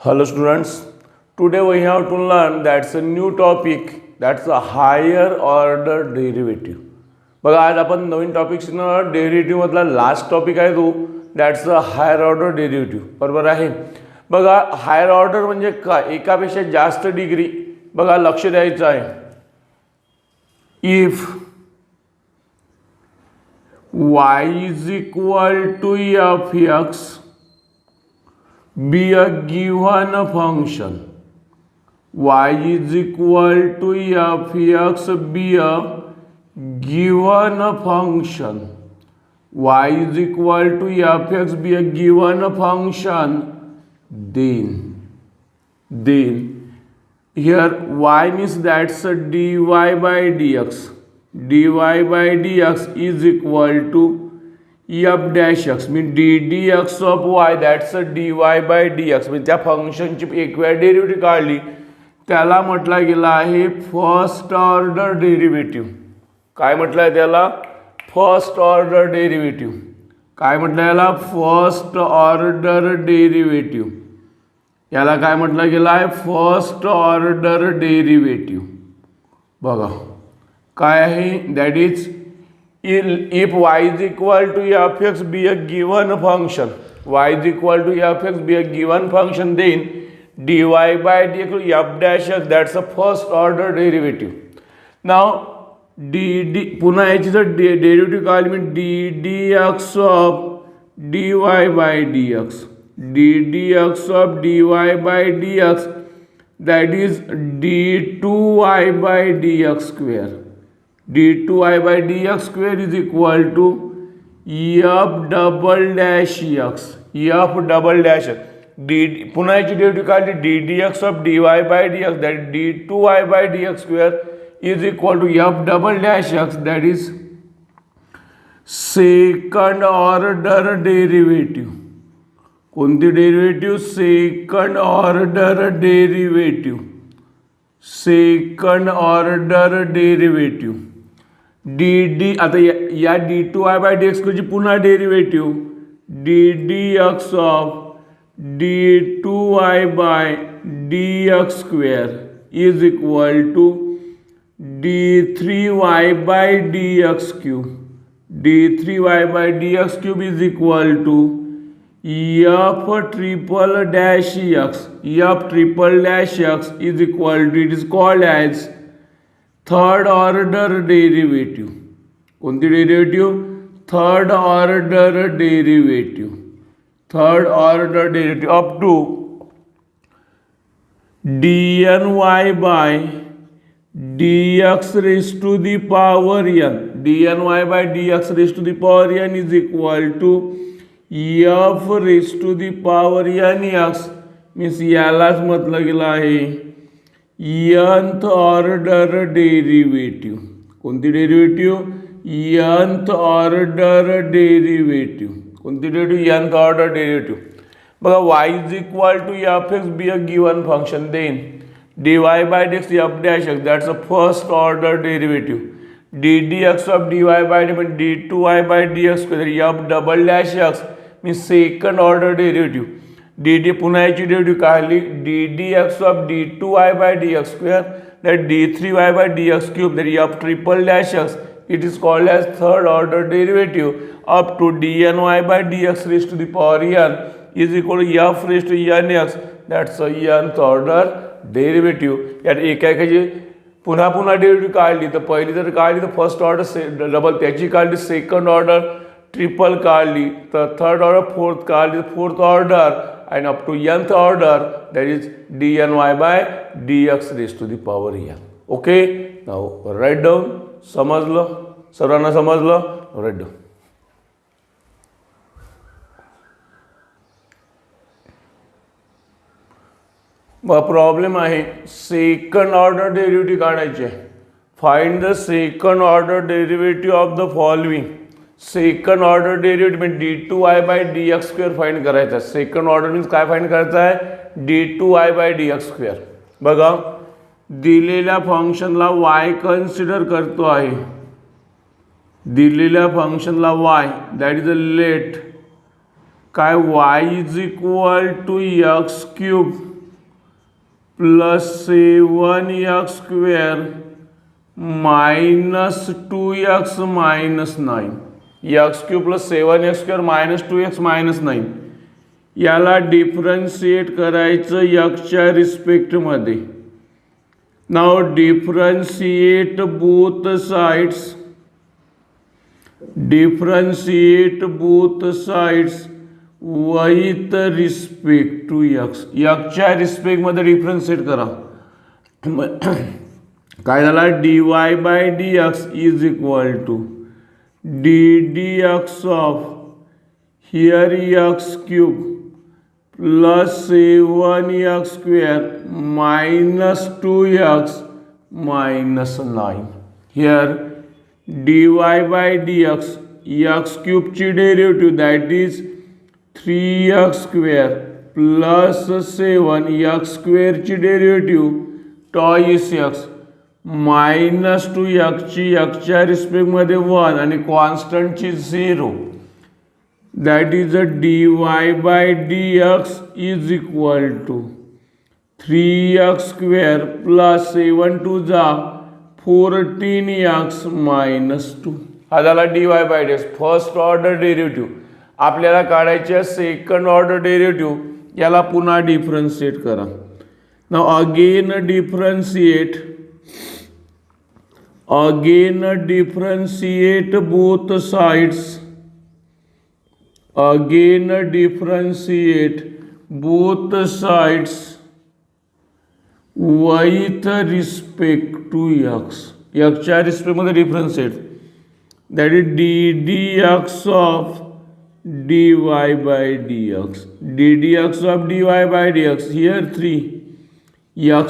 Hello students, today we have to learn that's a new topic, that's a higher order derivative. बघा आज आपण नवीन topic शिकणार. Derivative मधला लास्ट टॉपिक आहे तो that's a higher order derivative. बरोबर आहे. बघा हायर ऑर्डर म्हणजे काय, एकापेक्षा जास्त डिग्री. बघा लक्ष द्यायचं आहे. If y is equal to f(x) be a given function, y is equal to f(x) be a given function, y is equal to f(x) be a given function, then here y means that's a dy by dx. dy by dx is equal to f dash x means d dx of y, that's a dy by dx. म्हणजे त्या फंक्शनची एक वेळ derivative काढली त्याला म्हटलं गेला आहे फर्स्ट ऑर्डर डेरिव्हेटिव्ह. काय म्हटलं आहे त्याला? First order derivative. काय म्हटलं याला? First order derivative. याला काय म्हटलं गेलं आहे? First order derivative. बघा काय आहे? That is if y is equal to f(x) be a given function, y is equal to f(x) be a given function, then dy by dx f dash x, that's a first order derivative. Now पुन्हा याची जर derivative काढली म्हणजे d dx of dy by dx, d dx of dy by dx, that is d2y by dx square. d2y by dx square is equal to f double dash x, f double dash d. पुन्हा याची derivative काढली d dx of dy by dx, that d2y by dx square is equal to f double dash x, that is second order derivative. कोणती derivative? Second order derivative. Second order derivative. D आता या d2y by dx ची पुन्हा derivative d dx of d2y by dx square is equal to d3y by dx cube. d3y by dx cube is equal to f triple dash x. f triple dash x is equal to, it is called as third order derivative. कोणती derivative? Third order derivative. Third order derivative up to dny by dx raised to the power n. dny by dx raised to the power n is equal to f raised to the power n x. Means यालाच म्हटलं गेलं आहे nth order derivative. कोणती derivative? nth order derivative. कोणती derivative? nth order derivative. बघा y is equal to f(x) be a given function, then dy by dx f dash x, that's a first order derivative. d dx of dy by dx d2y by dx square f double dash x means second order derivative. D पुन्हा याची derivative काढली d dx of d2y by dx square, that d3y by dx cube, that f triple dash x, it is called as third order derivative up to dny by dx raised to the power n is equal to f raised to nx, that's a nth order derivative. यात एकाएकाची पुन्हा पुन्हा derivative काढली तर पहिली जर काढली तर first order double, त्याची काढली सेकंड ऑर्डर, ट्रिपल काढली तर थर्ड ऑर्डर, फोर्थ काढली तर fourth order, and up to nth order, that is dny by dx raised to the power n. Okay, now write down. समजलं? सर्वांना समजलं? write down. मग प्रॉब्लेम आहे सेकंड ऑर्डर डेरिव्हेटिव्ह काढायचे. Find the second order derivative of the following. Second order derivative म्हणजे d2y by dx square find करायचा आहे. Second order means काय फाइंड करायचं आहे? d2y by dx square. बघा दिलेल्या फंक्शनला y कन्सिडर करतो आहे. दिलेल्या फंक्शनला y, that is a let काय y is equal to x cube plus 7x square minus 2x minus 9, X cube plus 7x square minus 2x minus 9 याला differentiate करायचं एक्सच्या रिस्पेक्टमध्ये. Now differentiate both sides, differentiate both sides with respect to X. एक्सच्या रिस्पेक्टमध्ये differentiate करा. काय झाला, dy by dx is equal to ddx of here X cube plus 7x square minus 2x minus 9. Here dy by dx X क्यूबची derivative that is 3x square plus 7x स्क्वेअरची derivative twice x minus 2x ची एक्सच्या रिस्पेक्टमध्ये 1 आणि कॉन्स्टंटची 0. That is a dy by dx is equal to 3x square plus 7 two जा 14x minus 2. हा झाला dy by dx first order derivative. आपल्याला काढायचे सेकंड ऑर्डर डेरिव्हेटिव्ह, याला पुन्हा डिफरन्शिएट करा. Now again differentiate both sides, again differentiate both sides with respect to X. एक्सच्या रिस्पेक्टमध्ये differentiate that is ddx of dy by dx, ddx of dy by dx. Here 3x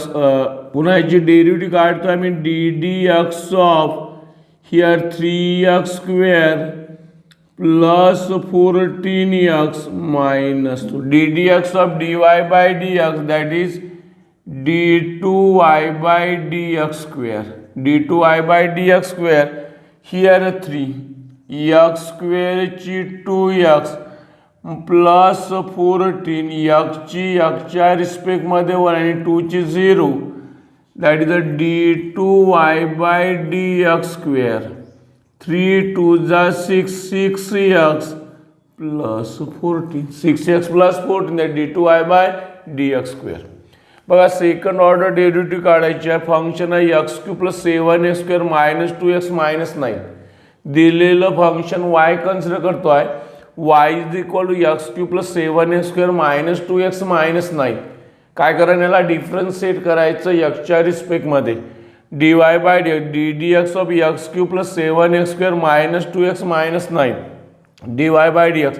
पुन्हा याची derivative काढतो आम्ही ddx of here 3x square plus 14x minus 2. ddx of dy by dx that is d2y by dx square, d2y by dx square. Here 3 X स्क्वेअरची 2x plus 14 एक्सची एक्सच्या रिस्पेक्टमध्ये 1 आणि 2ची 0. That is a d2y by dx square. 3 2 जा 6 6x plus 14 6x plus 14 that d2y by dx square. बघा second order derivative काढायची आहे. फंक्शन आहे X cube plus 7x square minus 2x minus 9. दिलेलं फंक्शन y कन्सिडर करतो आहे. y is equal to x cube plus 7x square minus 2x minus 9. काय करायचं, याला डिफरन्शिएट करायचं एक्सच्या रिस्पेक्टमध्ये. dy by ddx of x cube plus 7x square minus 2x minus 9 dy by dx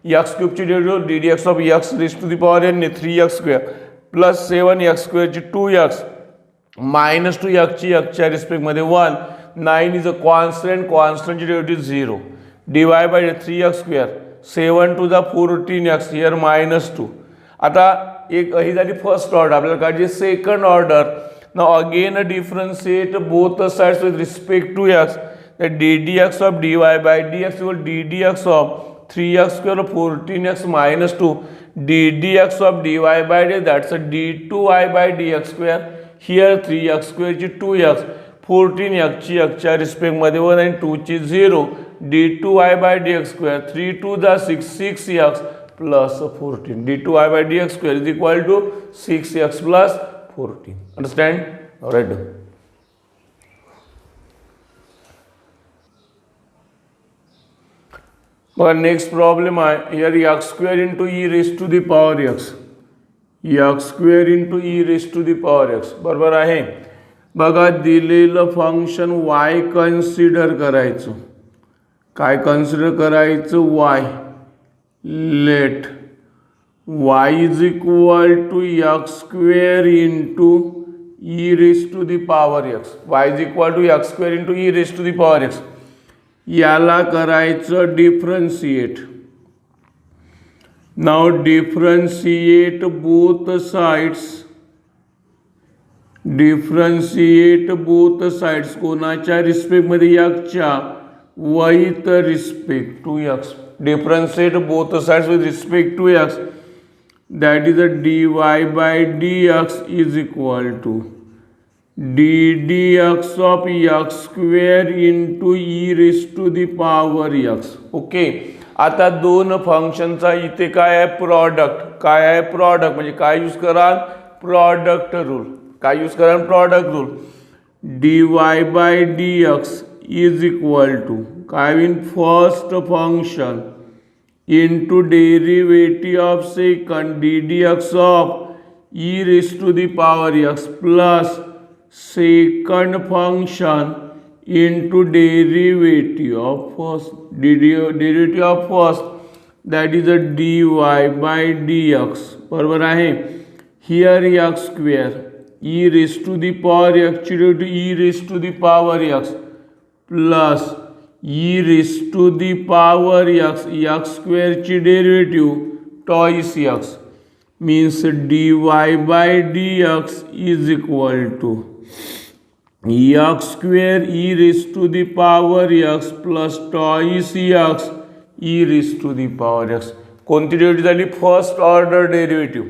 X क्यूबची derivative ddx of X raise to the power n 3x square plus 7x स्क्वेअरची 2x minus 2x ची एक्सच्या रिस्पेक्टमध्ये 1. 9 is a constant, constant derivative 0. dy by 3x square 7 to the 14x here minus 2. आता एक ही झाली first order. आपल्याला काढायची second order. Now again differentiate both sides with respect to x. that ddx of dy by dx equal ddx of 3x square 14x minus 2 ddx of dy by dx, that's a d2y by dx square. here 3x square ची 2x 14x ची एक्सच्या रिस्पेक्टमध्ये 1 आणि 2 ची 0. d2y by dx square 3 2 जा 6 6x plus 14. d2y by dx square is equal to 6x plus 14. Understand? All right. Our next problem here x square into e raised to the power x. x square into e raised to the power x बरोबर आहे. बघा दिलेलं function y consider करायचं. काय consider करायचं, y. Let y is equal to x square into E raise to the power X. y is equal to x square into E raise to the power x. याला करायचं differentiate. Now differentiate both sides, differentiate both sides कोणाच्या रिस्पेक्टमध्ये एक्सच्या with respect to X. Differentiate both sides with respect to X. that is a dy by dx is equal to d dx of x square into e raised to the power x. Okay, आता दोन फंक्शनचा इथे काय आहे, product. काय आहे product, म्हणजे काय यूज कराल, प्रॉडक्ट रूल. काय यूज कराल, product rule. dy by dx is equal to काय होईल, first function into derivative of second d dx of e raised to the power x plus second function into derivative of first, derivative of first, that is a dy by dx. बरोबर आहे. here x square e raised to the power x to e raised to the power x plus e raised to the power x, x square ची derivative twice x, means dy by dx is equal to x square e raised to the power x plus twice x e raised to the power x. कोणती derivative झाली, first order derivative.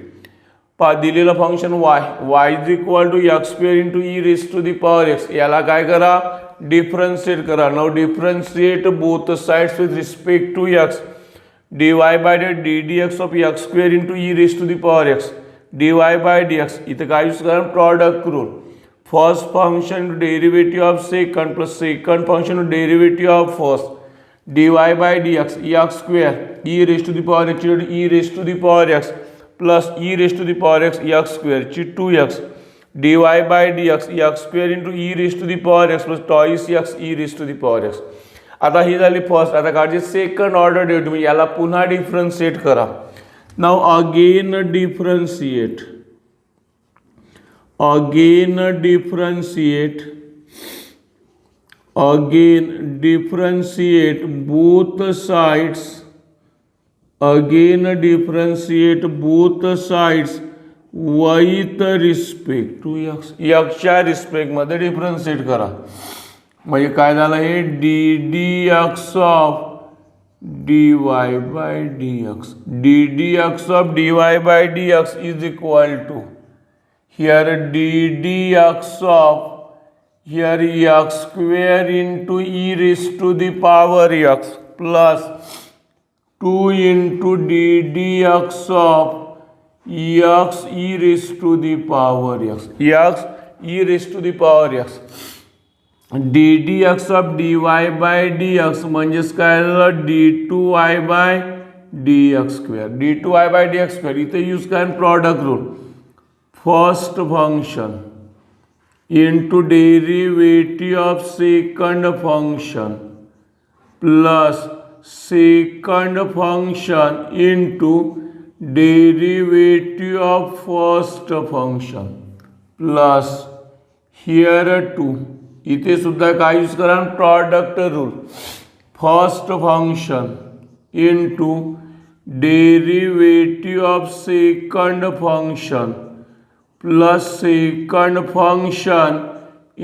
दिलेलं function y is equal to x square into e raise to the power x. याला काय करा, differentiate करा. Now differentiate both sides with respect to x. dy by d d x of x square into e raise to the power x dy by dx. इथं काय use करा, product rule. First function derivative of second plus second function derivative of first dy by dx x square e raise to the power x e raise to the power x plus e raise to the power x x square ची 2x dy by dx x square into e raise to the power x plus twice x e raise to the power x. आता ही झाली first. आता काढायची second order derivative. याला पुन्हा differentiate करा. Now again differentiate both sides. Again differentiate both sides with respect to x. च्या respect मध्ये डिफरन्शिएट करा. म्हणजे काय झालं, हे d d x of dy by dx d d x of dy by dx is equal to here d d x of here x square into e raise to the power x plus 2 into d dx of x e raised to the power x. x e raised to the power x. d dx of dy by dx म्हणजेच काय झालं, d2y by dx square. d2y by dx square. इथे use काय, product rule. First function into derivative of second function plus second function into derivative of first function plus here 2. इथे सुद्धा काय use करा, product rule. First function into derivative of second function plus second function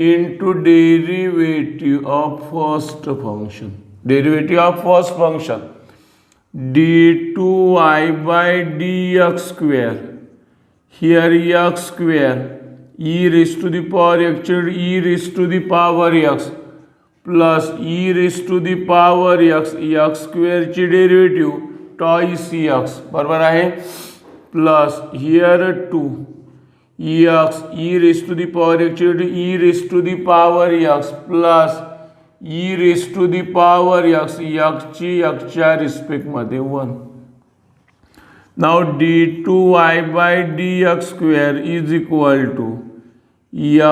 into derivative of first function. Derivative of first function d2y by dx square. Here x square e raised to the power x e raised to the power x plus e raised to the power x x square ची derivative twice x. बरोबर आहे. Plus here 2 x e raised to the power x e raised to the power x plus e raised to the power x ची x च्या respect मध्ये 1. Now d2y by dx square is equal to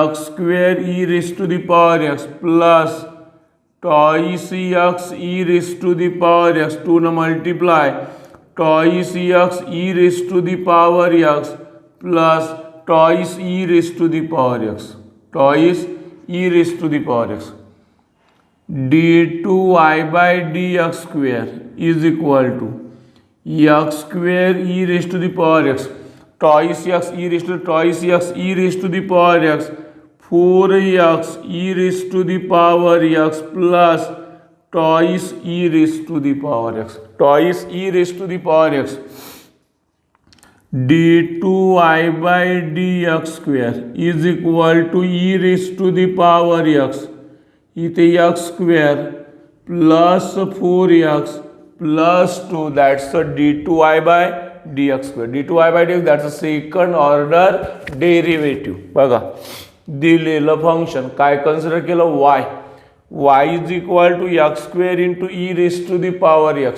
x square e raised to the power x plus twice x e raised to the power x. 2 न multiply twice x e raised to the power x plus twice e raised to the power x. Twice e raised to the power x. d2y by dx square is equal to x square e raised to the power x twice x e raised to twice x e raised to the power x 4x e raised to the power x plus twice e raised to the power x. Twice e raised to the power x. d2y by dx square is equal to e raised to the power x. इथे x square plus 4x plus 2, that's a d2y by dx square. d2y by dx, that's a second order derivative. बघा दिलेलं function काय consider केलं, y is equal to x square into e raise to the power x.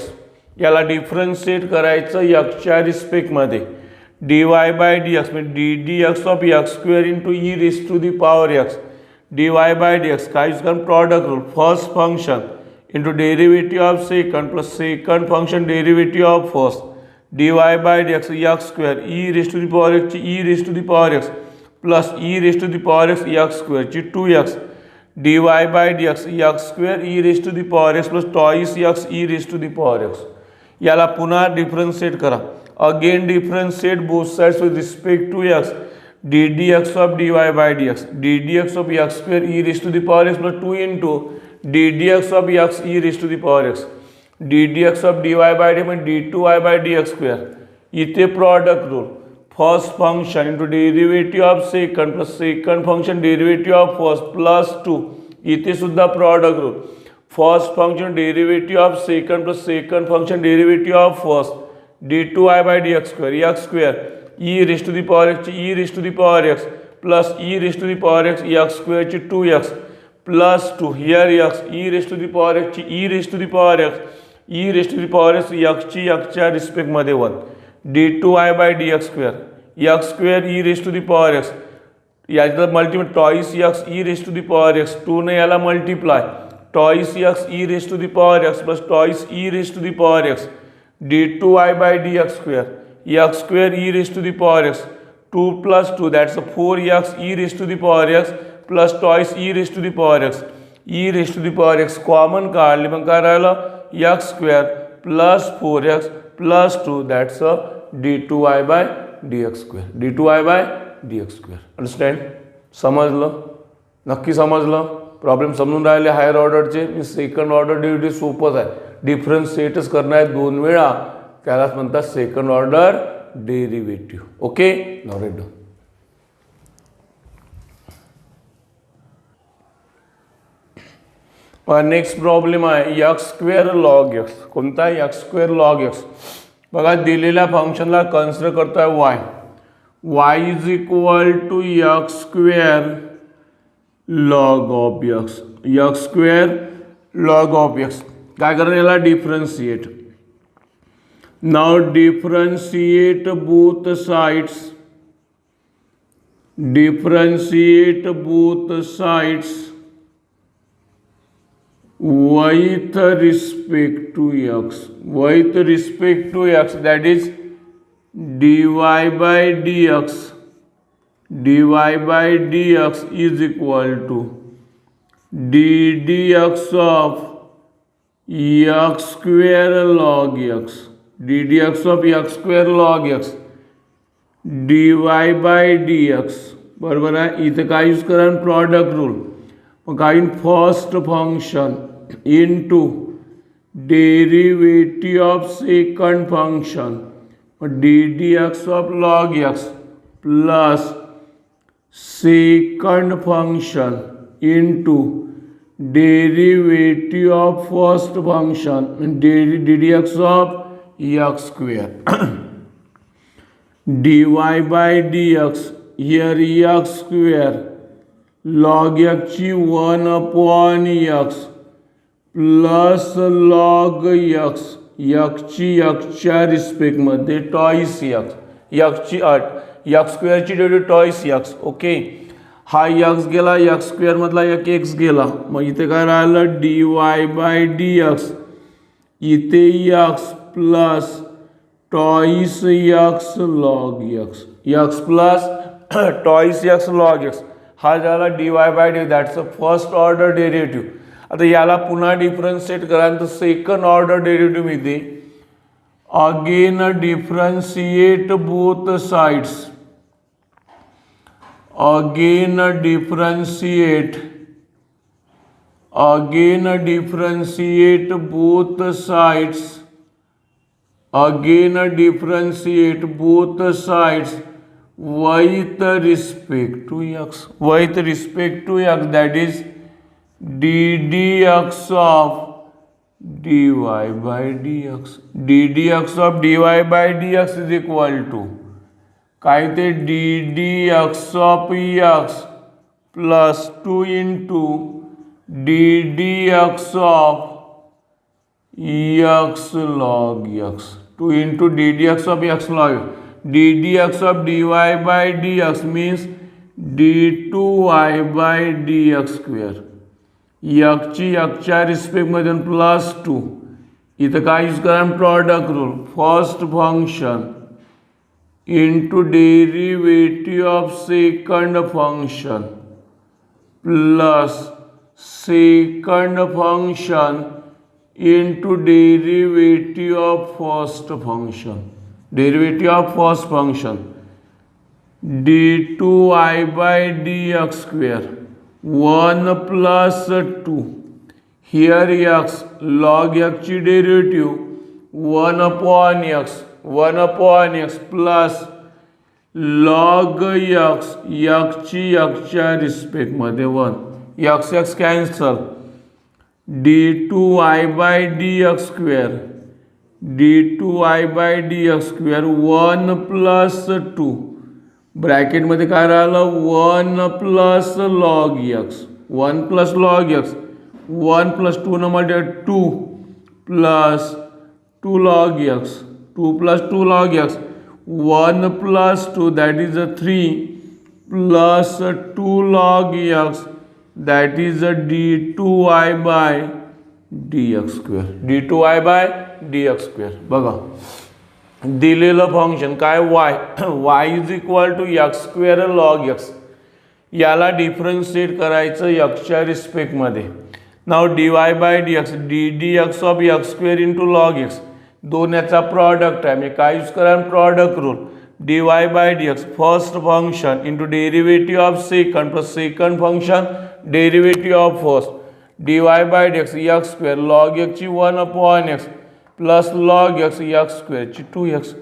याला differentiate करायचं एक्सच्या रिस्पेक्टमध्ये. dy by dx म्हणजे ddx of x square into e raise to the power x. dy by dx काय use करून product rule, first function into derivative of second plus second function derivative of first. dy by dx x square e raise to the power x ची e raise to the power x plus e raise to the power x x square ची 2x. dy by dx x square e raise to the power x plus twice x e raise to the power x. याला पुन्हा differentiate करा. Again differentiate both sides with respect to x. ddx of dy by dx ddx of x square e raise to the power x plus 2 into ddx of x e raise to the power x. ddx of dy by dx म्हणजे d2y by dx square. इथे product rule, first function into derivative of second plus second function derivative of first plus 2. इथे सुद्धा product rule, first function derivative of second plus second function derivative of first d2y by dx square x square e raise to the power x ची e raise to the power x plus e raise to the power x x square ची 2x plus 2 here x e raise to the power x ची e raise to the power x e raise to the power x x ची xच्या रिस्पेक्टमध्ये 1. d2y by dx square x square e raise to the power x याचा multiply twice x e raise to the power x 2 ने याला multiply twice x e raise to the power x plus twice e raise to the power x. d2y by dx square x square e raise to the power x 2 plus 2 that's 4x e raise to the power x plus twice e raise to the power x. E raise to the power x common काढली मग काय राहिलं x square plus 4x plus 2 that's d2y by dx square. d2y by dx square. Understand? समजलं? नक्की समजलं? Problem समजून राहिले higher ऑर्डरचे. मी सेकंड ऑर्डर डेरिव्हेटिव्ह सोपंच आहे, डिफरन्शिएटच करणार आहे 2 वेळा, त्यालाच म्हणतात second order derivative. Okay, now write down. Next problem आहे x स्क्वेअर लॉग x. कोणता आहे? x square log x. बघा दिलेल्या फंक्शनला कन्सिडर करतोय y is equal to x square log of x. x square log of x काय करणार, याला differentiate. Now differentiate both sides, differentiate both sides with respect to x, with respect to x, that is dy by dx, dy by dx is equal to ddx of x square log x, ddx of x square log x dy by dx. बरोबर आहे. इथे काय use करा, product rule. मग काय, first function into derivative of second function ddx of log x plus second function into derivative of first function ddx of x square. dy by dx here x square log x ची 1 upon x plus log x ची xच्या रिस्पेक्टमध्ये twice x ची x स्क्वेअरची derivative twice x. Okay, हा x गेला, x square मधला एक x गेला, मग इथे काय राहिलं dy बाय dx. इथे x plus twice x log x plus twice x log x. हा झाला dy by d, that's a first order derivative. आता याला पुन्हा डिफरन्शिएट करा तर सेकंड ऑर्डर डेरिव्हेटिव्ह मिळते. Again differentiate both sides, again differentiate both sides again differentiate both sides with respect to x, with respect to x, that is d dx of dy by dx. d dx of dy by dx is equal to काय ते d dx of x plus 2 into d dx of x log x, 2 into d dx of x log x. d dx of dy by dx means d2y by dx square. x ची x च्या respect मध्ये plus 2. इथं काय use करा, product rule. First function into derivative of second function plus second function into derivative of first function, derivative of first function d2y by dx square 1 plus 2. Here x log x ची derivative 1 upon x, 1 upon x plus log x, x ची x च्या respect मध्ये 1, x x cancel, d2y by dx square, d2y by dx square 1 plus 2 bracket मध्ये काय राहिलं 1 plus log x, 1 plus log x, 1 plus 2 मध्ये 2 plus 2 log x, 2 plus 2 log x, 1 plus 2 that is a 3 plus 2 log x, that is a d2y by dx square, d2y by dx square. बघा दिलेलं function काय y, y is equal to x square log x, याला differentiate करायचं x च्या respect मध्ये. Now dy by dx, d dx of x square into log x, दोन याचा product आहे. मी काय यूज करा, product rule. dy by dx first function into derivative of second plus second function derivative of first, dy by dx x square log x ची 1 upon x plus log x x square ची 2x,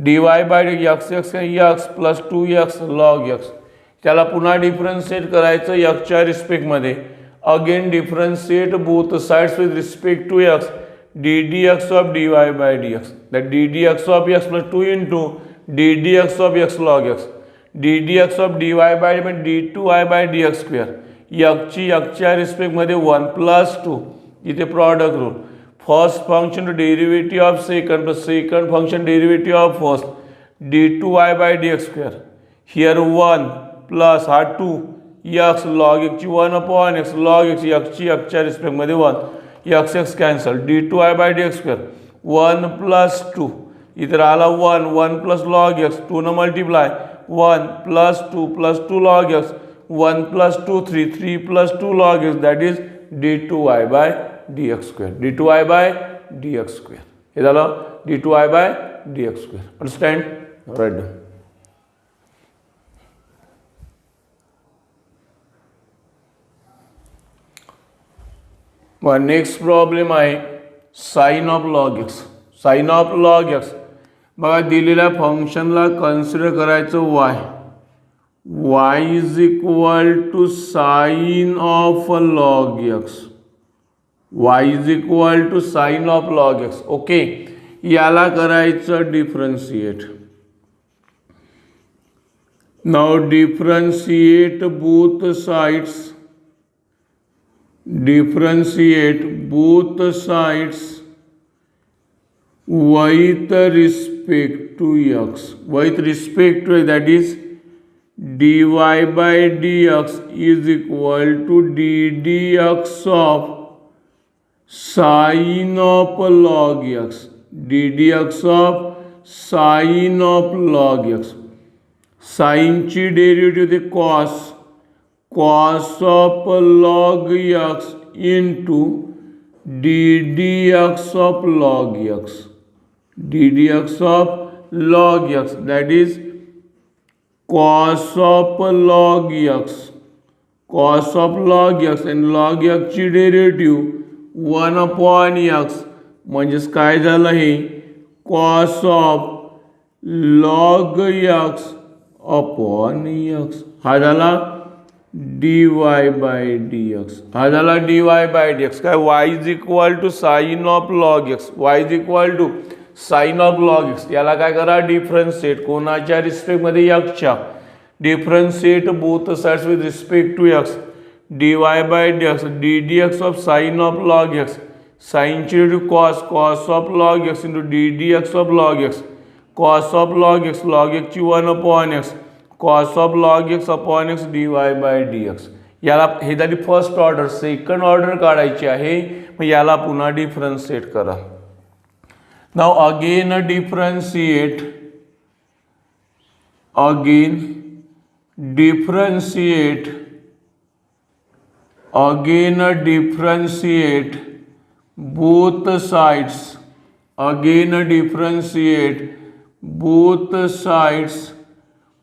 dy by dx x x plus 2x log x. त्याला पुन्हा differentiate करायचं x च्या respect मध्ये. Again differentiate both sides with respect to x, d dx of dy by dx, that d dx of x plus 2 into d dx of x log x, d dx of dy by d2y by dx square, x ची x च्या respect मध्ये 1 plus 2, इथे product rule. First function to derivative of second plus second function derivative of first d2y by dx square. Here 1 plus हा 2 x log x ची 1 upon x log x, x ची x च्या respect मध्ये 1, x x cancel, d2y by dx square 1 plus 2, इधर आला 1, 1 plus log x, 2 न multiply 1 plus 2 log x, 1 plus 2 3, 3 plus 2 log x, that is d2y by dx square, d2y by dx square. हे झालं d2y by dx square. Understand? Right. मग next problem आहे sine of log x. Sine of log x बघा दिलेल्या फंक्शनला consider करायचं y, y is equal to sine of log x, y is equal to sine of log x. Okay, याला करायचं differentiate. Now differentiate both sides, differentiate both sides with respect to x, with respect to, that is dy by dx is equal to d dx of sin of log x, d dx of sin of log x. sin ची derivative ते cos of log x into d dx of log x, d dx of log x, that is cos of log x, cos of log x and log x ची derivative 1 upon x, म्हणजेच काय झालं हे cos of log x upon x. हा झाला dy by dx. हा झाला dy by dx. काय y is equal to sine of log x. y is equal to sine of log x. याला काय करा डिफरन्शिएट. कोणाच्या रिस्पेक्ट मध्ये एक्सच्या. Differentiate both sides with respect to x. dy by dx ddx of sine of log x. Sine ची value cos. Cos of log x into ddx of log x. Cos of log x. Log x ची 1 upon x. Cos of log x upon x dy by dx. याला हे झाली first order. Second order काढायची आहे. मग याला पुन्हा differentiate करा. Now again differentiate. Again differentiate. Again differentiate both sides. Again differentiate both sides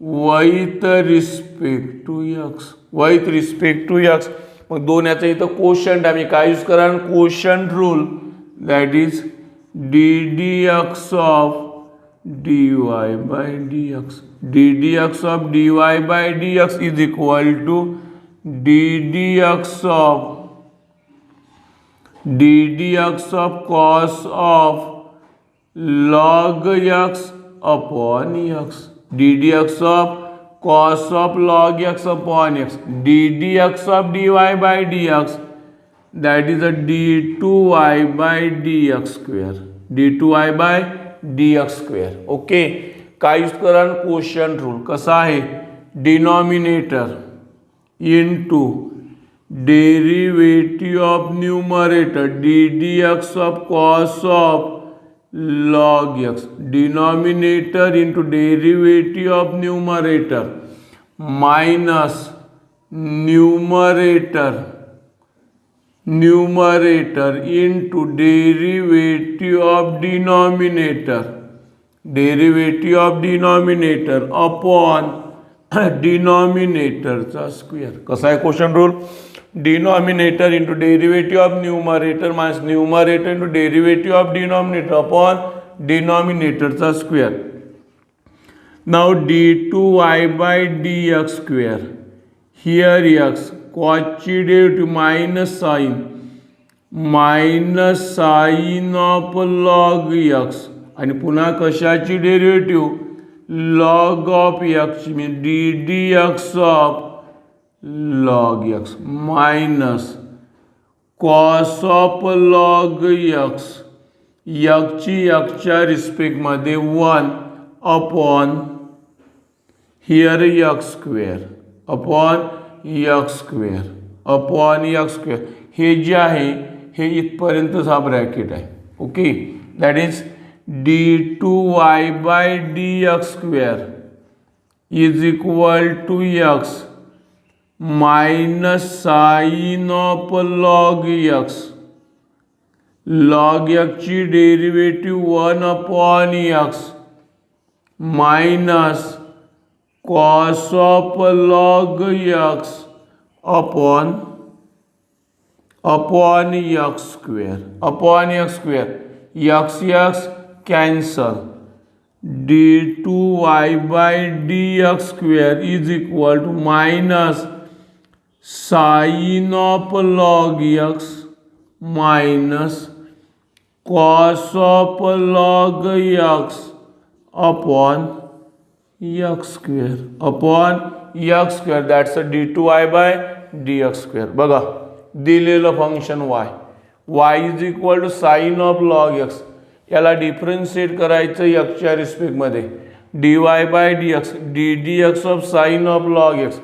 with respect to x. with respect to x. मग दोन याचं इथं कोशंट आम्ही काय यूज करा quotient rule. That is ddx of dy by dx. ddx of dy by dx is equal to ddx of cos of log x upon x. ddx of cos of log x upon x. ddx of dy by dx, that is a d2y by dx square. d2y by dx square. Okay. काय use करा quotient rule. कसा आहे denominator into derivative of numerator ddx of cos of log x. Denominator into derivative of numerator minus numerator into derivative of denominator. Derivative of denominator upon denominator चा square. कसा आहे quotient rule. Denominator into derivative of numerator minus numerator into derivative of denominator upon डिनॉमिनेटरचा square. Now d2y by dx square. Here x cosची derivative minus sine of log x आणि पुन्हा कशाची derivative log of x means ddx of log x minus cos of log x. x ची x च्या respect मध्ये 1 upon here x square upon x square upon x square. हे जे आहे हे इथपर्यंतचा ब्रॅकेट आहे. Okay. That is d2y by dx square is equal to x minus sin of log x. log x ची derivative 1 upon x minus cos of log x upon x square upon x square. x cancel. d2y by dx square is equal to minus sin of log x minus cos of log x upon x square upon x square. That's a d2y by dx square. बघा दिलेलं function y is equal to sin of log x. याला differentiate करायचं एक्सच्या रिस्पेक्टमध्ये. dy by dx ddx of sine of log x.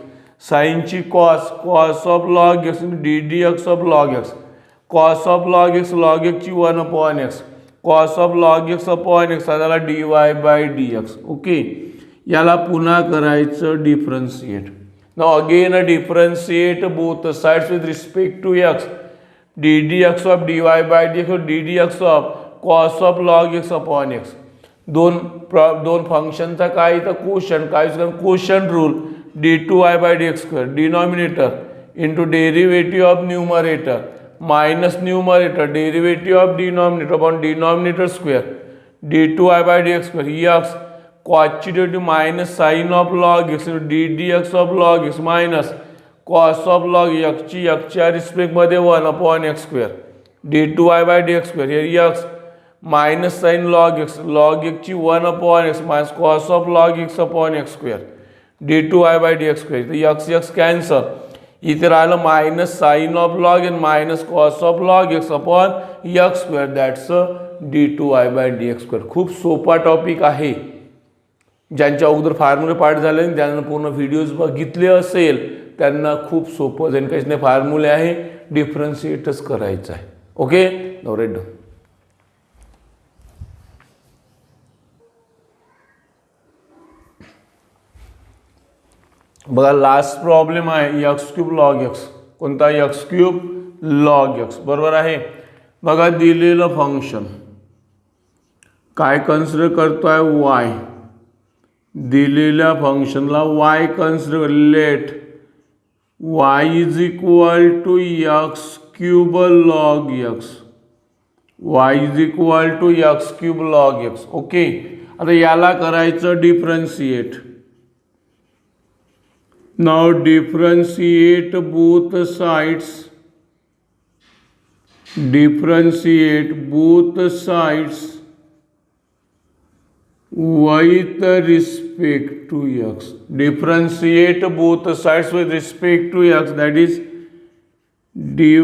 साइनची cos of log x ddx of log x. Cos of log x log एक्सची 1 upon x. Cos of log x upon x झाला dy by dx. Okay. याला पुन्हा करायचं differentiate. Now again differentiate both sides with respect to x. ddx of dy by dx और ddx of cos of log x upon x. दोन फंक्शनचा काय इथं quotient. काय quotient rule. d2y by dx square denominator into derivative of numerator minus numerator derivative of denominator upon denominator square. d2y by dx square x cos ची derivative minus sine of log x d d x of log x minus cos of log एक्सच्या रिस्पेक्टमध्ये 1/x² d2y by dx square here x minus sine log x ची 1/x minus cos of log x upon x² d2y by dx square तर x cancel इथे राहिलं minus sine of log n minus cos of log x upon x² that's d2y by dx square. खूप सोपा topic आहे. ज्यांच्या अगोदर फॉर्म्युले पाठ झाले आणि त्यांना पूर्ण व्हिडिओज बघितले असेल त्यांना खूप सोपं जाईल. काहीच नाही, फॉर्म्युले आहे, डिफरन्शिएटच करायचं आहे. ओके, नवरेट डन. बघा लास्ट प्रॉब्लेम आहे x³ log x. कोणता x³ log x बरोबर आहे. बघा दिलेलं फंक्शन काय कन्सिडर करतोय y. दिलेल्या फंक्शनला y consider let y is equal to x³ log x. y is equal to x³ log x. Okay, आता याला करायचं differentiate. Now differentiate both sides. Differentiate both sides with respect to x. Differentiate both sides with respect to x. That is dy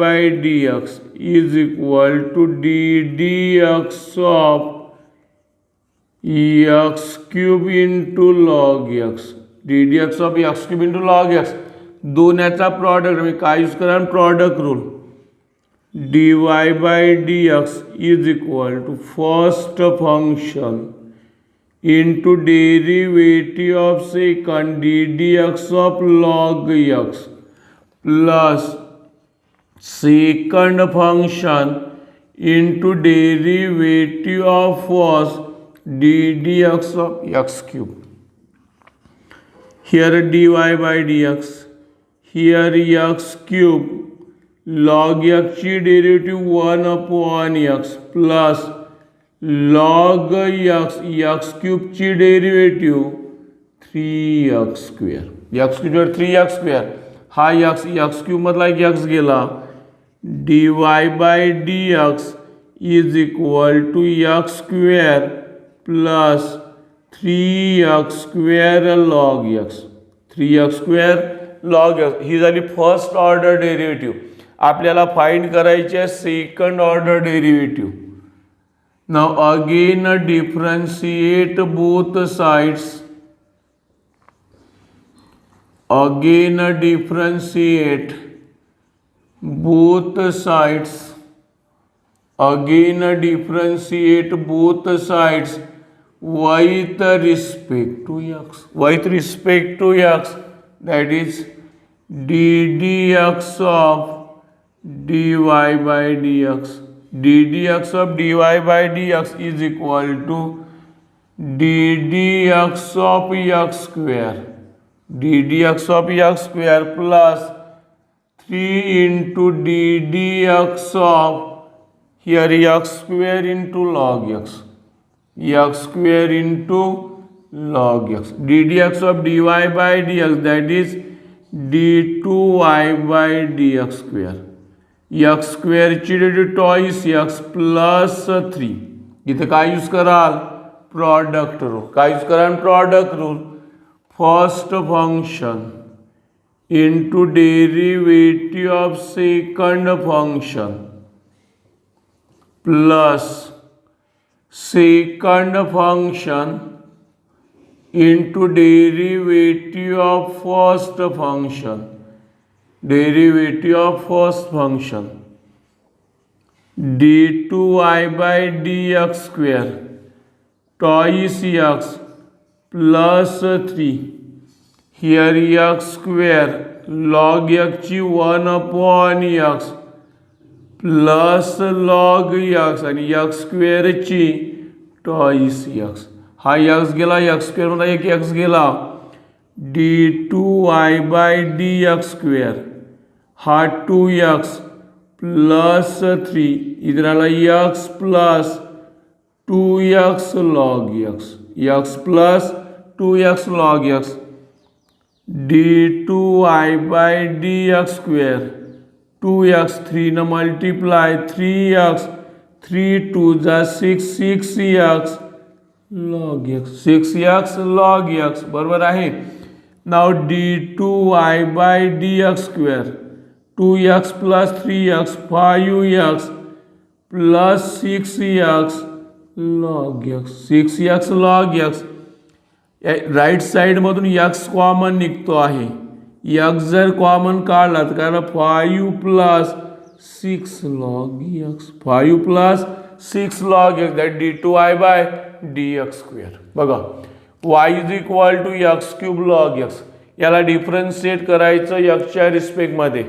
by dx is equal to d dx of x³ into log x. D d x of x³ into log x. दोन याचा product मी काय use करा product rule. D y by d x is equal to first function into derivative of second d d x of log x plus second function into derivative of first d d x of x³. Here dy by dx, here x³ log x ची derivative 1/x plus log x³ ची derivative 3x². x³ 3x². हा x³ मधला x गेला. dy by dx is equal to x² plus 3x² log x. 3x² log x ही झाली first order derivative. आपल्याला find करायची आहे second order derivative. Now again differentiate both sides. Again differentiate both sides. Again differentiate both sides with respect to x. With respect to x, that is d dx of dy by dx. d dx of dy by dx is equal to d dx of x². d dx of x² plus 3 into d dx of here x² into log x. x² into log x. d dx of dy by dx that is d2y by dx². x² ची derivative twice x plus 3. इथे काय use कराल product rule. काय use कराल product rule. First function into derivative of second function plus second function into derivative of first function. Derivative of first function d2y by dx² twice x plus 3. Here x² log x ची 1/x plus log x आणि x² ची toys x. हा x गेला x² मध्ये एक x गेला. d2y by dx² हा 2x plus 3 इधर आला x plus 2x log x, x plus 2x log x, d2y by dx square, 2x 3 न मल्टीप्लाय 3x, 3 2 जा 6, 6x log x, 6x log x बरोबर आहे. नाव d2y by dx square, 2x plus 3x 5x plus 6x log x, 6x log x. Right साईडमधून x common निघतो आहे. x जर common काढला तर काय 5 plus 6 log x, 5 plus 6 log x, that d2y by dx square. बघा y is equal to x cube log x. याला differentiate करायचं एक्सच्या रिस्पेक्टमध्ये.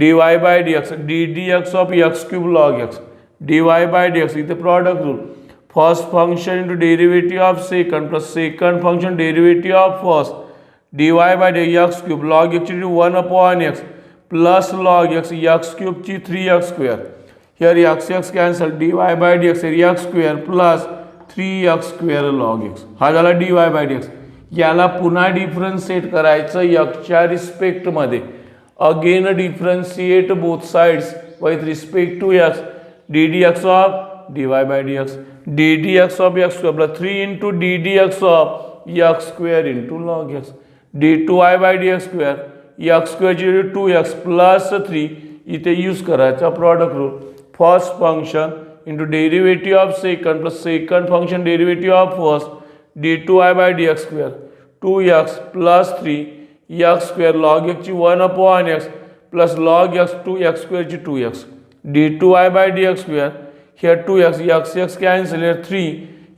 dy by dx, ddx of x cube log x, dy by dx. इथे product rule, first function into derivative of second plus second function derivative of first, dy by dx cube log एक्सची 1 upon x plus log x, x क्यूबची 3x square. Here x cancel, dy by dx x square plus 3x square log x. हा झाला dy by dx. याला पुन्हा differentiate करायचं एक्सच्या रिस्पेक्टमध्ये. Again differentiate both sides with respect to x, ddx of dy by dx, ddx of x square plus 3 into ddx of x square into log x, d2y by dx square, x स्क्वेअरची 2x plus 3. इथे use करायचा product rule, first function into derivative of second plus second function derivative of first, d2y by dx square 2x plus 3x square log एक्सची 1 upon x plus log x 2x स्क्वेअरची 2x, d2y by dx square. Here 2x, x cancel, here 3,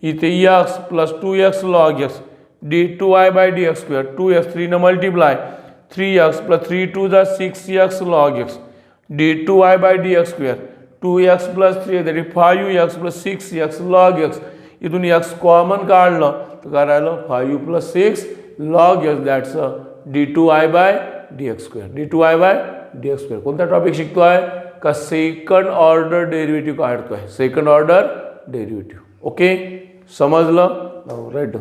इथे x plus 2x log x, d2y by dx square, 2x 3 न multiply 3x plus 3 2 जा 6x log x, d2y by dx square, 2x plus 3 that is 5x plus 6x log x. इथून x common काढलं तर काय राहिलं 5 plus 6 log x, that's d2y by dx square, d2y by dx square. कोणता topic शिकतोय का second order derivative काढतोय, second order derivative. Okay, समजलं? राईट.